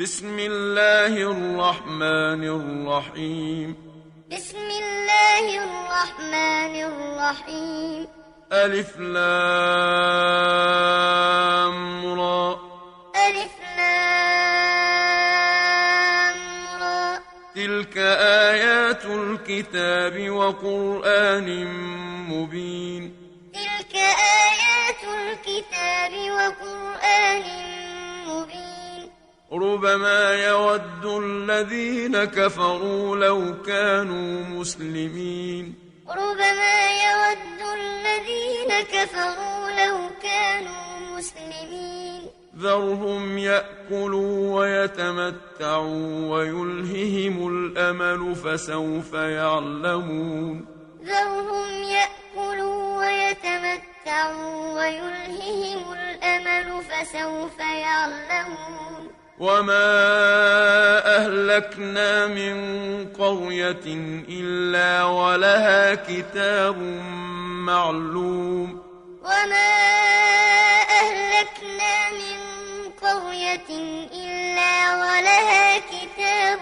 بسم الله الرحمن الرحيم. بسم الله الرحمن الرحيم. ألف لام را. ألف لام را. تلك آيات الكتاب وقرآن مبين. تلك آيات الكتاب وقرآن مبين. ربما يود الذين كفروا لو كانوا مسلمين. ربما يود الذين كفروا لو كانوا مسلمين. ذرهم يأكلوا ويتمتعوا ويلههم الأمل فسوف يعلمون. ذرهم يأكلوا ويتمتعوا ويلههم الأمل فسوف يعلمون. وما أهلكنا من قرية إلا ولها كتاب معلوم. وما أهلكنا من قرية إلا ولها كتاب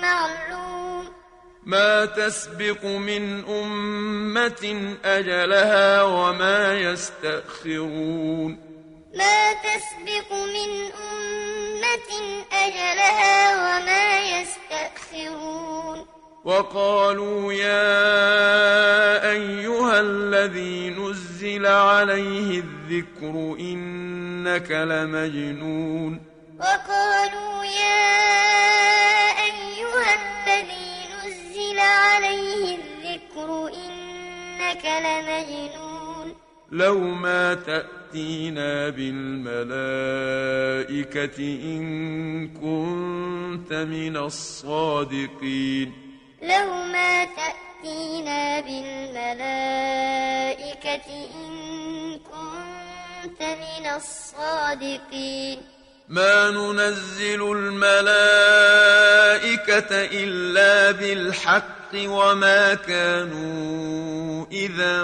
معلوم. ما تسبق من أمة أجلها وما يستأخرون. ما تسبق من أمة أجلها وما يستأخرون. وقالوا يا أيها الذي نزل عليه الذكر إنك لمجنون. وقالوا يا أيها الذي نزل عليه الذكر إنك لمجنون. لو ما تأتينا بالملائكة إن كنت من الصادقين. لو ما تأتينا بالملائكة إن كنت من الصادقين. ما ننزل الملائكة إلا بالحق وما كانوا إذا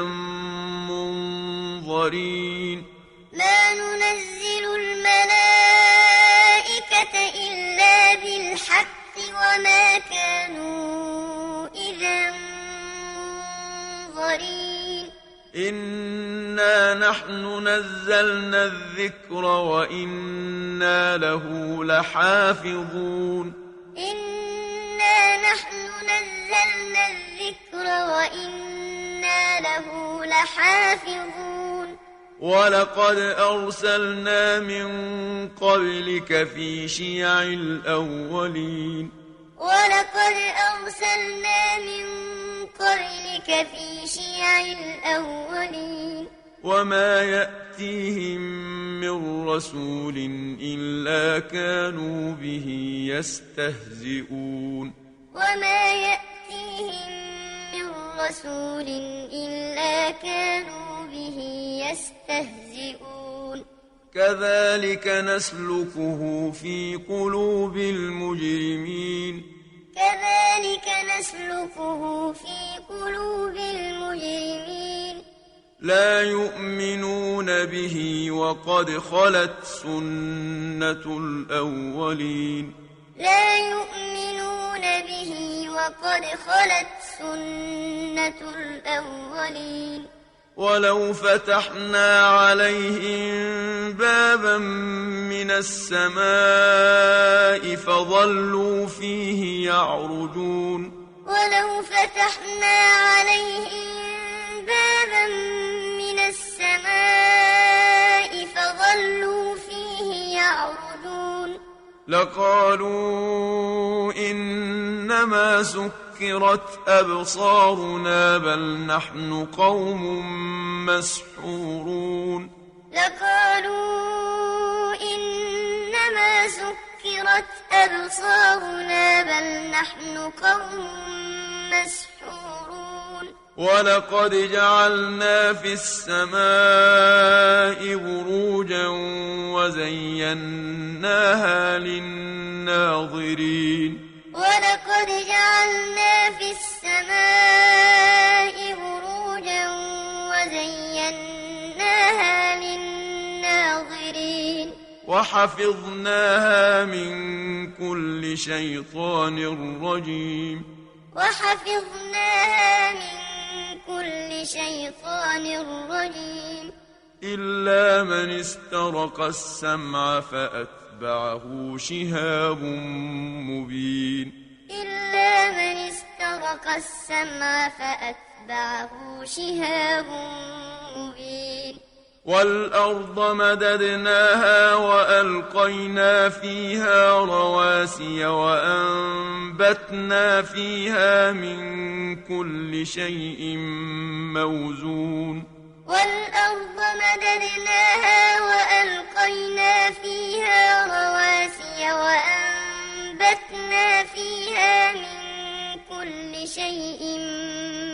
منظرين. ما ننزل الملائكة إلا بالحق وما كانوا إذا منظرين. إنا نحن نزلنا الذكر وإنا له لحافظون. إنا نحن نزلنا الذكر وإنا له لحافظون. ولقد أرسلنا من قبلك في شيع الأولين. ولقد أرسلنا من قبلك في شيع الأولين. وما يأتيهم من رسول إلا كانوا به يستهزئون. وما يأتيهم من رسول إلا كانوا به يستهزئون. كذلك نسلكه في قلوب المجرمين. كذلك نسلكه في قلوب المجرمين. لا يؤمنون به وقد خلت سنة الأولين. لا يؤمنون به وقد خلت سنة الأولين. ولو فتحنا عليهم بابا من السماء فظلوا فيه يعرجون. ولو فتحنا عليهم بابا من السماء فظلوا فيه يعرجون. لقالوا إنما سكرت أبصارنا بل نحن قوم مسحورون. لقالوا إنما سكرت أبصارنا بل نحن قوم مسحورون. ولقد جعلنا في السماء بروجا وزيناها للناظرين. ولقد جعلنا في السماء بروجا وزيناها للناظرين. وحفظناها من كل شيطان رجيم وحفظناها من كل شيطان رجيم إلا من استرق السمع فأتبعه شهاب مبين إلا من استرق السمع فأتبعه شهاب مبين والأرض مددناها وألقينا فيها رواسي وأنبتنا فيها من كل شيء موزون والأرض مددناها وألقينا فيها رواسي وأنبتنا فيها من كل شيء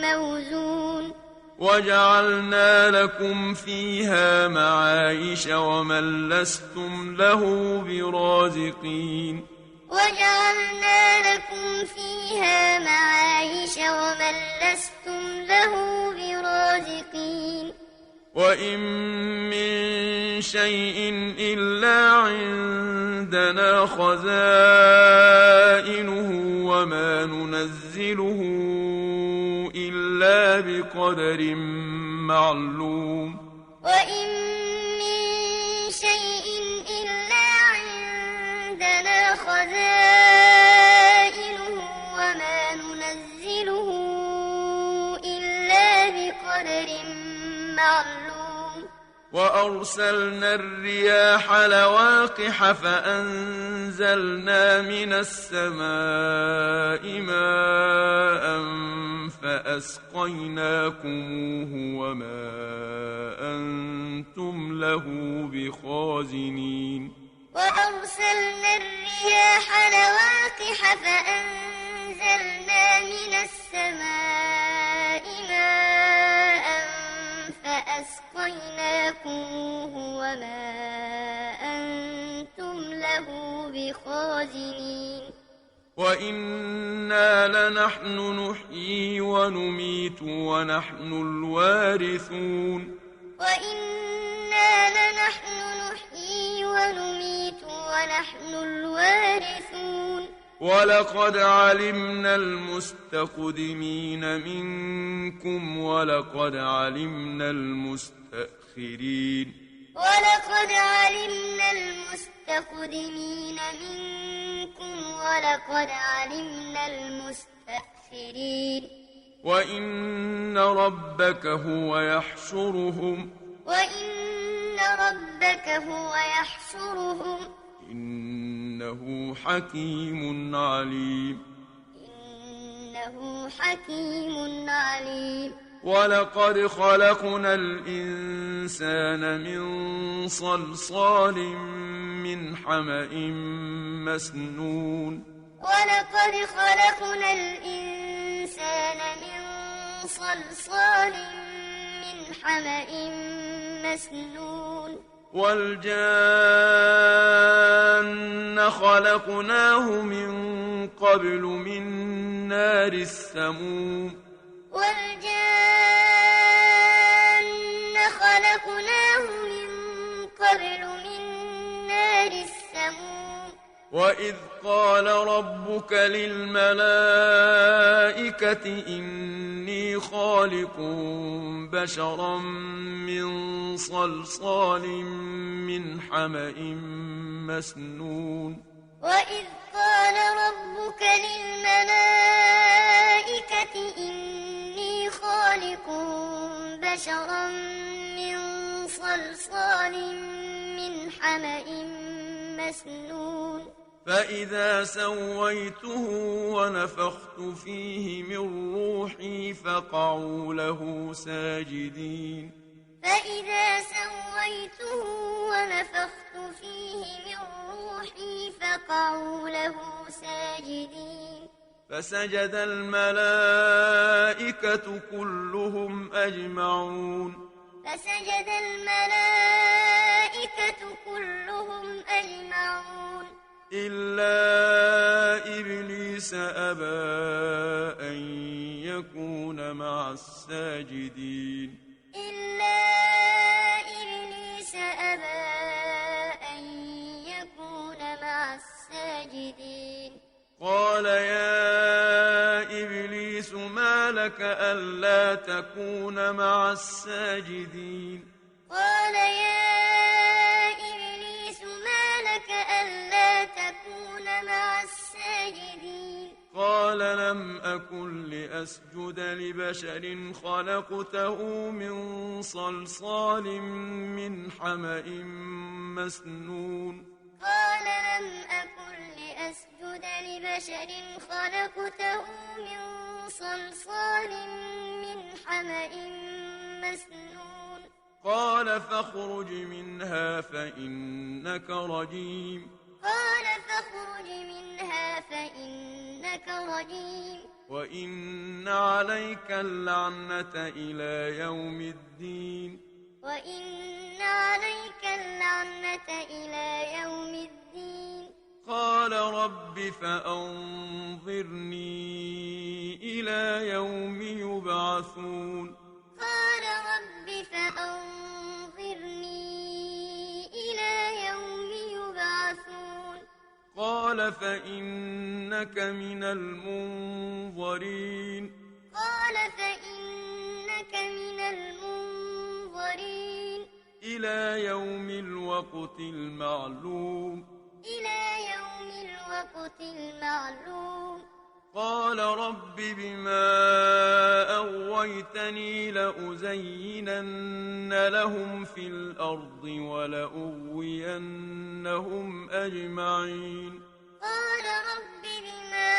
موزون وجعلنا لكم فيها معايش ومن لستم له برازقين وجعلنا لكم فيها معايش ومن لستم له برازقين وإن من شيء إلا عندنا خزائنه وما ننزله إلا بقدر معلوم وإن من شيء إلا عندنا خزائنه وما ننزله إلا بقدر معلوم وأرسلنا الرياح لواقح فأنزلنا من السماء ماء فأسقيناكموه وما أنتم له بخازنين وأرسلنا الرياح لواقح فأنزلنا من السماء ماء فأسقيناكموه وما أنتم له بخازنين وإنا لنحن نحيي ونميت ونحن الوارثون وإنا لنحن نحيي ونميت ونحن الوارثون ولقد علمنا المستقدمين منكم ولقد علمنا المستأخرين ولقد علمنا المستقدمين منكم ولقد علمنا المستأخرين وإن ربك هو يحشرهم وإن ربك هو يحشرهم إنه حكيم عليم إنه حكيم عليم ولقد خلقنا الإنسان من صلصال من حمأ مسنون ولقد خلقنا الإنسان من صلصال من حمأ مسنون والجان خلقناه من قبل من نار السموم والجان خلقناه من قبل من نار السموم وإذ قال ربك للملائكة إني خالق بشرا من صلصال من حمأ مسنون وإذ قال ربك للملائكة إني خالق بشرا من صلصال من حمأ مسنون فإذا سويته ونفخت فيه من روحي فقعوا له ساجدين فإذا سويته ونفخت فيه من روحي فقعوا له ساجدين فسجد الملائكة كلهم أجمعون فسجد الملائكة كلهم أجمعون إلا إبليس أبى أن يكون مع الساجدين إلا إبليس أبى أن يكون مع الساجدين ساجدين قال يا إبليس ما لك ألا تكون مع الساجدين قال يا إبليس ما لك ألا تكون مع الساجدين قال لم أكن لأسجد لبشر خلقته من صلصال من حمأ مسنون قال لم أكن لأسجد لبشر خلقته من صلصال من حمأ مسنون قال فاخرج منها فإنك رجيم قال فاخرج منها فإنك رجيم وإن عليك اللعنة إلى يوم الدين وإن عليك اللعنة إلى يوم الدين قال رب فأنظرني إلى يوم يبعثون قال رب فأنظرني إلى يوم يبعثون قال فإنك من المنظرين قال فإنك من المنظرين إلى يوم الوقت المعلوم إلى يوم الوقت المعلوم قال رب بما أغويتني لأزينن لهم في الأرض ولأغوينهم أجمعين قال رب بما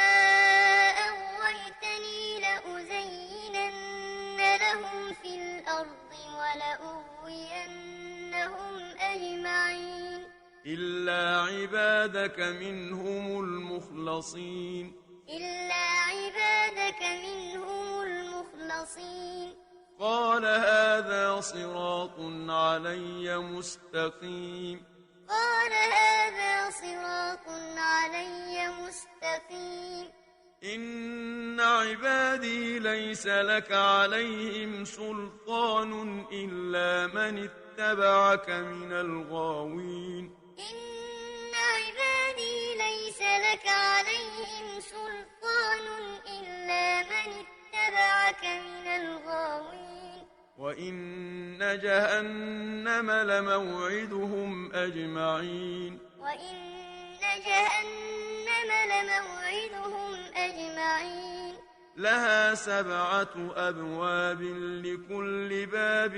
أغويتني لأزينن لهم في الأرض ولأغوينهم أجمعين إلا عبادك منهم المخلصين إلا عبادك منهم المخلصين قال هذا صراط علي مستقيم قال هذا صراط علي مستقيم إن عبادي ليس لك عليهم سلطان إلا من اتبعك من الغاوين إن عبادي ليس لك عليهم سلطان إلا من اتبعك من الغاوين وإن جهنم لموعدهم أجمعين وإن جهنم لموعدهم أجمعين لها 7 أبواب لكل باب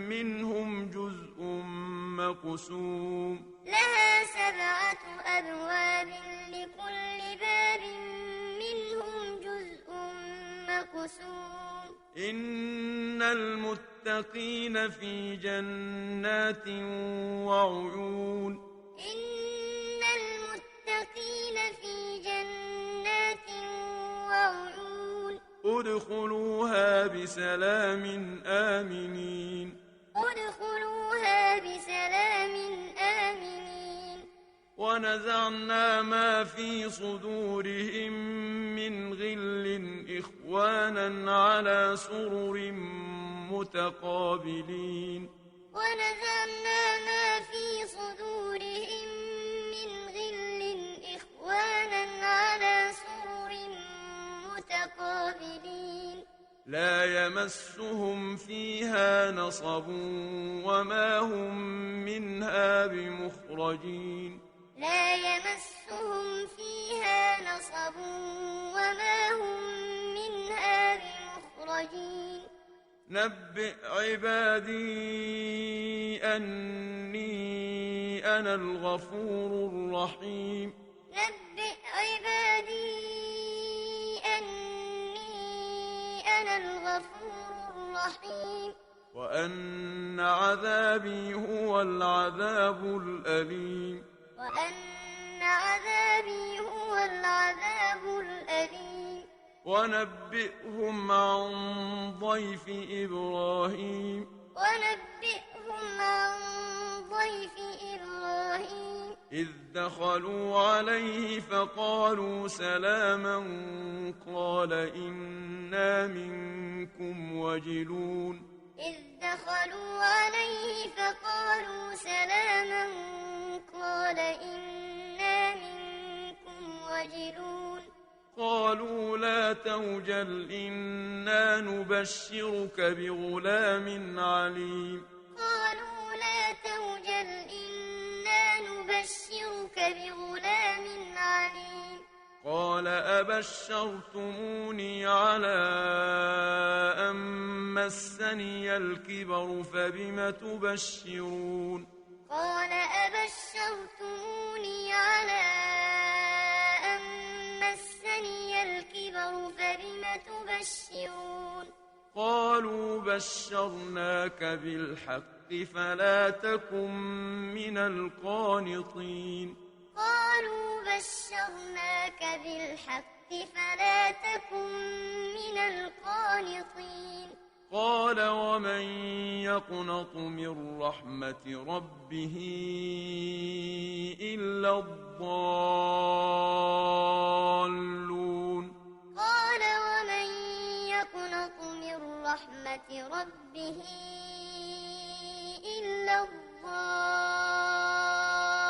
منهم جزء مقسوم لها 7 أبواب لكل باب منهم جزء مقسوم إن المتقين في جنات وعيون إن المتقين في جنات وعيون ادخلوها بسلام آمنين ادخلوها بسلام آمنين ونزعنا ما في صدورهم من غل إخوانا على سرر متقابلين ونزعنا ما في صدورهم من غل إخوانا على سرر متقابلين لا يمسهم فيها نصب وما هم منها بمخرجين لا يمسهم فيها نصب وما هم منها بمخرجين نبئ عبادي أني أنا الغفور الرحيم نبئ عبادي أني أنا الغفور الرحيم وأن عذابي هو العذاب الأليم وأن عذابي هو العذاب الأليم ونبئهم عن ضيف إبراهيم ونبئهم عن ضيف إبراهيم إذ دخلوا عليه فقالوا سلاما قال إنا منكم وجلون إذ دخلوا عليه فقالوا سلاما قال إنا منكم وجلون قالوا لا توجل إنا نبشرك بغلام عليم قالوا لا توجل إنا نبشرك بغلام عليم قال أبشرتموني على أن مسني الكبر فبم تبشرون قال أبشرتموني على أن مسني الكبر فبم تبشرون قالوا بشرناك بالحق فلا تكن من القانطين قالوا بشرناك بالحق فلا تكن من القانطين قال ومن يقنط من رحمة ربه إلا الضالون قال ومن يقنط من رحمة ربه إلا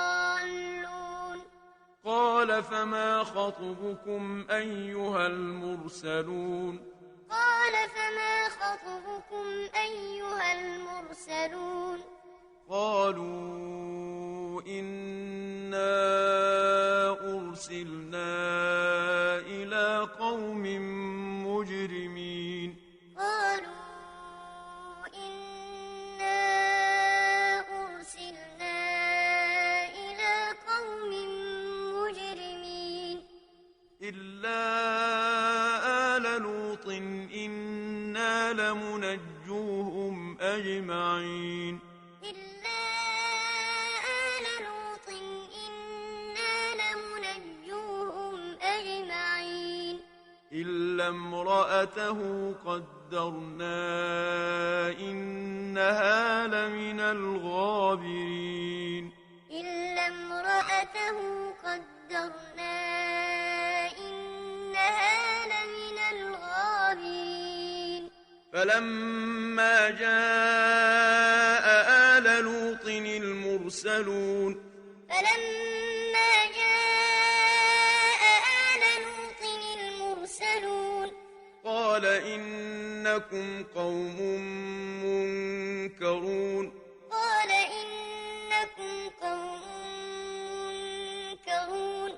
الضالون قال فما خطبكم أيها المرسلون قال فما خطبكم أيها المرسلون قالوا إنا أرسلنا إلى قوم مجرمين قالوا إنا أرسلنا إلى قوم مجرمين إلا آل لوط إنا لمنجوهم أجمعين إلا آل لوط إنا لمنجوهم أجمعين إلا امرأته قدرنا إنها لمن الغابرين إلا امرأته قدرنا إنها لمن الغابرين فلما جاء آل لوط المرسلون فلما جاء آل لوط المرسلون قال إنكم قوم منكرون قال إنكم قوم منكرون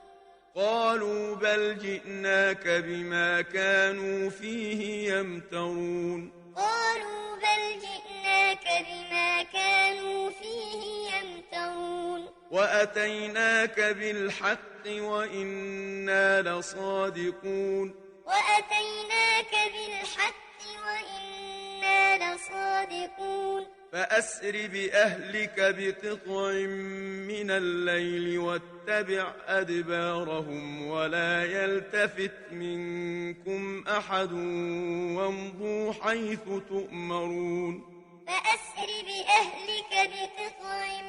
قالوا بل جئناك بما كانوا فيه يمترون قالوا بل جئناك بما كانوا فيه يمترون وأتيناك بالحق وإنا لصادقون وأتيناك بالحق وإنا لصادقون فأسر بأهلك بقطع من الليل واتبع أدبارهم ولا يلتفت منكم أحد وامضوا حيث تؤمرون فأسر بأهلك بقطع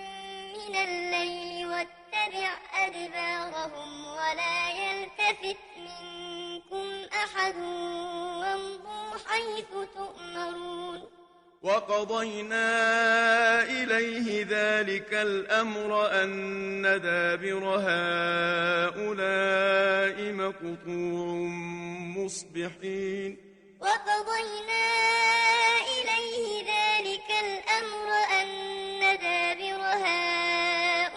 من الليل واتبع أدبارهم ولا يلتفت منكم أحد وامضوا حيث تؤمرون وقضينا إليه ذلك الأمر أن دابر هؤلاء مقطوع مصبحين وقضينا إليه ذلك الأمر أن دابر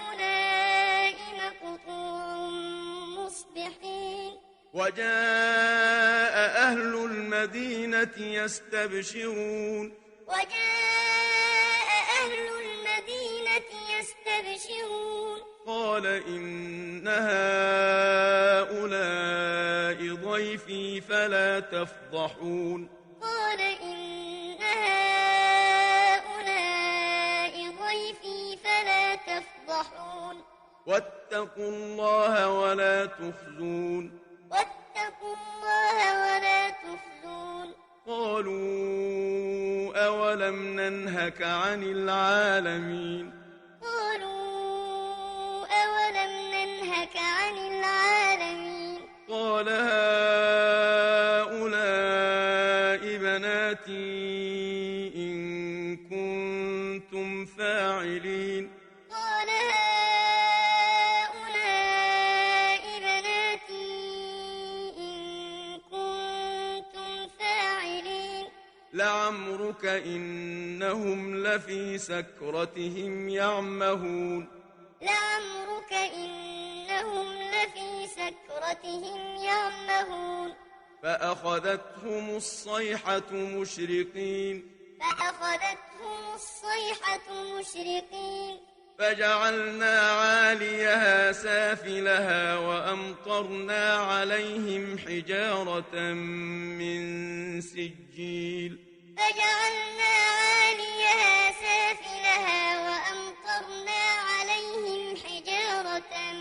هؤلاء مقطوع مصبحين وجاء أهل المدينة يستبشرون وجاء أهل المدينة يستبشرون قال إن هؤلاء ضيفي فلا تفضحون قال إن هؤلاء ضيفي فلا تفضحون واتقوا الله ولا تخزون واتقوا الله ولا تخزون قالوا أولم ننهك عن العالمين قالوا أولم ننهك عن العالمين قال هؤلاء بناتي إن كنتم فاعلين قال هؤلاء بناتي لعمرك إنهم لفي سكرتهم يعمهون لعمرك إنهم لفي سكرتهم يعمهون فأخذتهم الصيحة مشرقين فأخذتهم الصيحة مشرقين فجعلنا عاليها سافلها وأمطرنا عليهم حجارة من سجيل فجعلنا عاليها سافلها وأمطرنا عليهم حجارة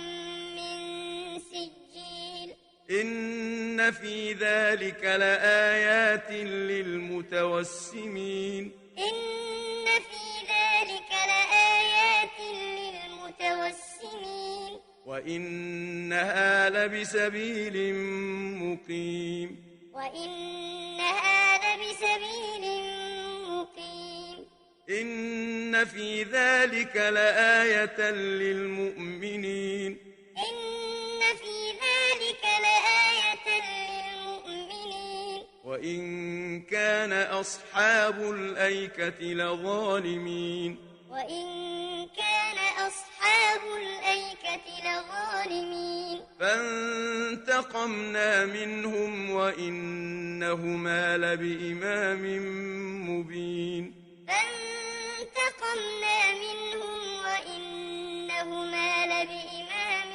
من سجيل إن في ذلك لآيات للمتوسمين إن في ذلك لآيات للمتوسمين وإنها لبسبيل مقيم وإنها لبسبيل مقيم إن في ذلك لآية للمؤمنين إن في ذلك لآية للمؤمنين وإن كان أصحاب الأيكة لظالمين وإن كان أصحاب الأيكة لظالمين فانتقمنا منهم وإنهما لبإمام مبين فانتقمنا منهم وإنهما لبإمام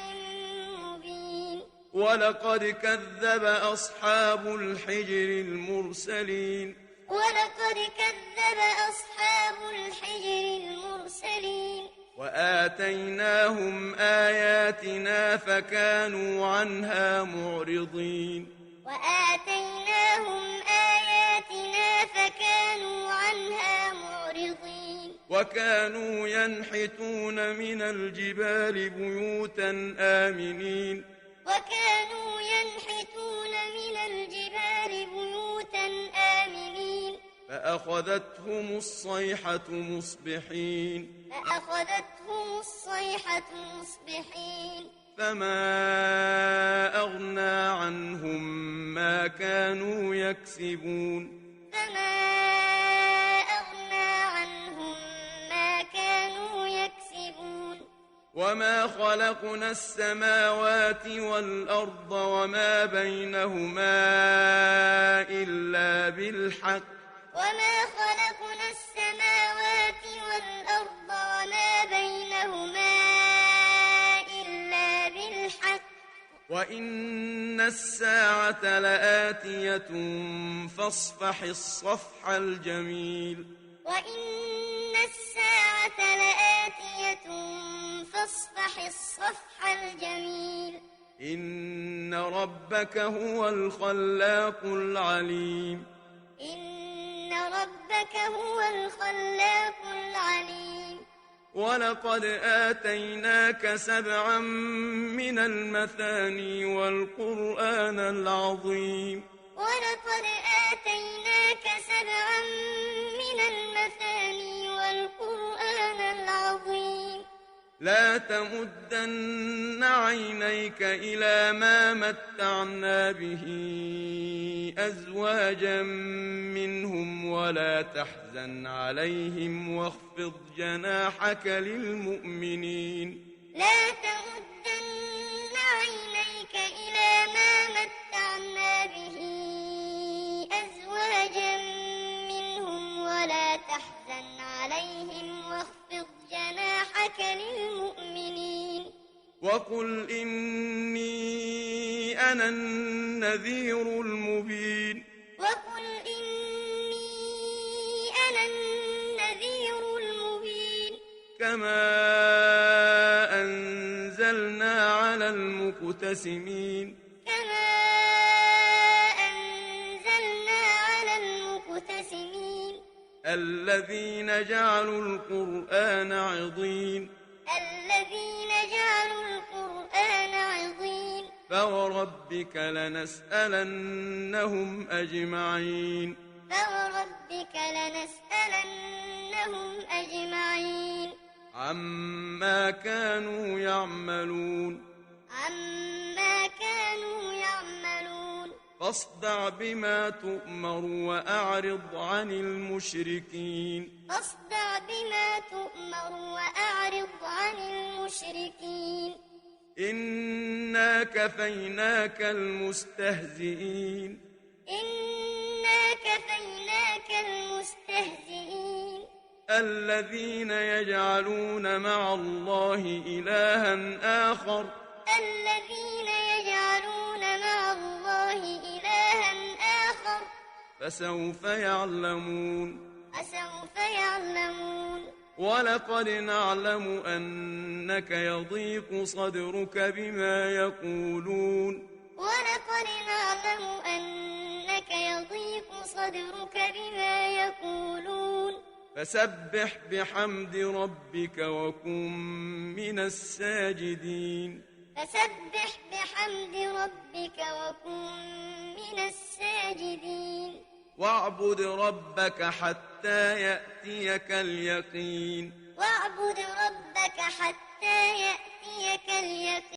مبين ولقد كذب أصحاب الحجر المرسلين ولقد كذب أصحاب الحجر المرسلين وآتيناهم آياتنا فكانوا عنها معرضين وآتيناهم آياتنا فكانوا عنها معرضين وكانوا ينحتون من الجبال بيوتا آمنين وكانوا ينحتون من الجبال بيوتا آمنين فأخذتهم الصيحة مصبحين فأخذتهم الصيحة مصبحين فما أغنى عنهم ما كانوا يكسبون فما أغنى عنهم ما كانوا يكسبون وما خلقنا السماوات والأرض وما بينهما إلا بالحق وما خلقنا السماوات والأرض وما بينهما إلا بالحق وإن الساعة لآتية فاصفح الصفح الجميل وإن الساعة لآتية فاصفح الصفح الجميل إن ربك هو الخلاق العليم إن ربك هو الخلاق العليم ولقد آتيناك سبعا من المثاني والقرآن العظيم ولقد آتيناك سبعا من المثاني والقرآن العظيم لا تمدن عينيك إلى ما متعنا به أزواجا منهم ولا تحزن عليهم واخفض جناحك للمؤمنين لا تمدن عينيك إلى ما متعنا به أزواجا منهم ولا تحزن عليهم واخفض جناحك للمؤمنين وقل إني أنا النذير المبين وقل إني أنا النذير المبين كما أنزلنا على المقتسمين كما أنزلنا على المقتسمين الذين جعلوا القرآن عضين الذين جعلوا القرآن عضين فوربك لنسألنهم أجمعين فوربك لنسألنهم أجمعين عما كانوا يعملون عما كانوا يعملون فاصدع بما تؤمر وأعرض عن المشركين فاصدع بما تؤمر وأعرض عن المشركين إنا كفيناك المستهزئين إنا كفيناك المستهزئين الذين يجعلون مع الله إلها آخر الذين يجعلون مع الله إلها آخر فسوف يعلمون فسوف يعلمون ولقد نعلم أنك يضيق صدرك بما يقولون ولقد نعلم أنك يضيق صدرك بما يقولون فسبح بحمد ربك وكن من الساجدين فسبح بحمد ربك وكن من الساجدين واعبد ربك حتى يأتيك اليقين واعبد ربك حتى يأتيك اليقين